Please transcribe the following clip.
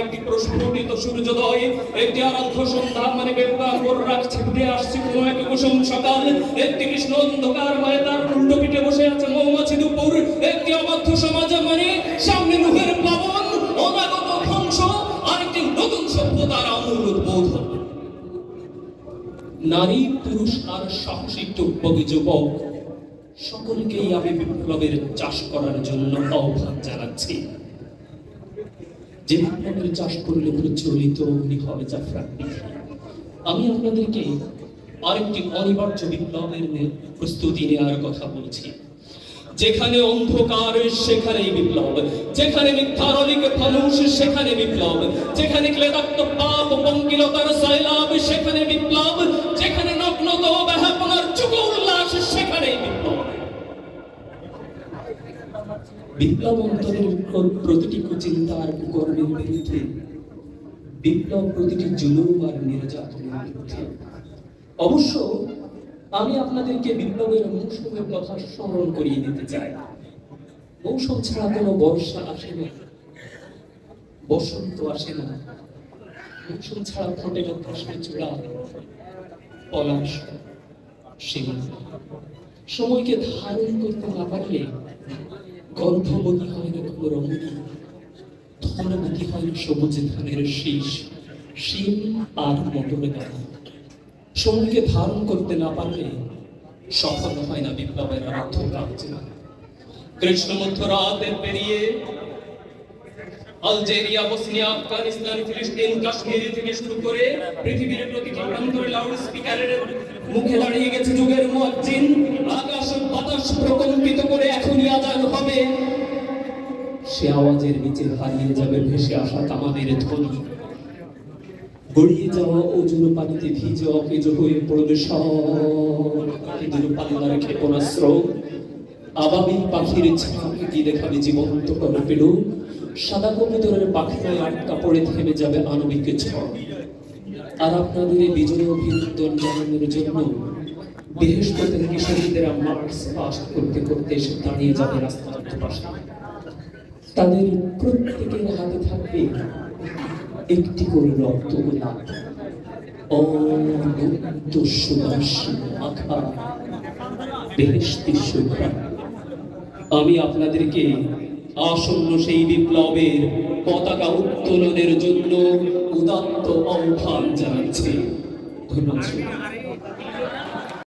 একটি প্রস্ফুটিত সূর্যোদয়, একটি আরাধ্য সন্ধ্যা মানে বেঙ্গাঙ্গর রাখছে ঘুরে আসছে কোনো এক কুসুম সকাল, একটি কৃষ্ণ অন্ধকার মানে তার উল্টো পিঠে বসে আছে মৌমাছি দুপুর, একটি অবাধ্য সমাজ মানে সামনে নুহের প্লাবন, অনাগত ধ্বংস, আর একটি নতুন সভ্যতার আমূল উদ্বোধন। নারী, পুরুষ আর সাহসী টুকবগি যুবক সকলকেই আমি বিপ্লবের চাষ করার জন্য আহ্বান জানাচ্ছি। যে বিপ্লবের চাষ করলে প্রচলিত অগ্নি হবে জাফরান। আমি আপনাদেরকে আরেকটি অনিবার্য বিপ্লবের প্রস্তুতি নেওয়ার কথা বলছি। যেখানে অন্ধকার সেখানেই বিপ্লব, যেখানে মিথ্যার অলিক ফানুষ সেখানে বিপ্লব, যেখানে ক্লেদাক্ত পাপ পঙ্কিলতার সয়লাব সেখানে বিপ্লব, যেখানে নগ্নত ব্যাহাপনার যুগ উল্লাস সেখানেই বিপ্লব। বিপ্লব অন্তরের প্রতিটি কুচিন্তা আর কুকর্মের বিরুদ্ধে, বিপ্লব প্রতিটি জুলুম আর নির্যাতনের বিরুদ্ধে। অবশ্য আমি আপনাদেরকে বিপ্লবের মৌসুমের কথা স্মরণ করিয়ে দিতে চাই। মৌসুম ছাড়া কোনো বর্ষা আসে না, বসন্ত আসে না, মৌসুম ছাড়া ফোটে না কৃষ্ণচূড়া, পলাশ, শিমুল। সময়কে ধারণ করতে না পারলে গর্ভবতী হয় না কোনো রমণী, ধনবতী হয় না সবুজ ধানের শীষ, শিম আর মটর গাড়ি। সময়কে ধারণ করতে না পারলে সফল হয় না বিপ্লবের আরাধ্য কাজ। কৃষ্ণ মধ্যরাতের পেরিয়ে আলজেরিয়া, বসনিয়া, আফগানিস্তান, ফিলিস্তিন, কাশ্মীর থেকে শুরু করে পৃথিবীর প্রতিটি প্রান্তরে লাউড স্পিকারের মুখে দাঁড়িয়ে গেছে যুগের মুয়াজ্জিন। আকাশ বাতাস প্রকম্পিত করে এখনই আযান হবে। সে আওয়াজের নিচে হারিয়ে যাবে ভেসে আসা কামানের ধ্বনি। গড়িয়ে যাওয়া অজুর পানিতে ভিজে অকেজ হয়ে পড়বে সব পাল্লার ক্ষেপণাস্ত্র। আবাবিল পাখির ঝাঁকে কি দেখাবে জীবন্ত করে পেল। সাদা কবুতরের পাখিরায় আটকা পড়ে থেমে যাবে আণবিক ঝড়। আর আপনাদের এই বিজয় অভিনন্দন জানানোর জন্য বেহেশত থেকে শহীদেরা মার্চ পাস্ট করতে করতে এসে দাঁড়িয়ে যাবে রাস্তার পাশে। তাদের প্রত্যেকের হাতে থাকবে একটি করে রক্ত গোলাপ, অনন্ত সুবাস মাখা বেহেশতি সুঘ্রাণ। আমি আপনাদেরকে আসন্ন সেই বিপ্লবের পতাকা উত্তোলনের জন্য উদাত্ত আহ্বান জানাচ্ছি। ধন্যবাদ।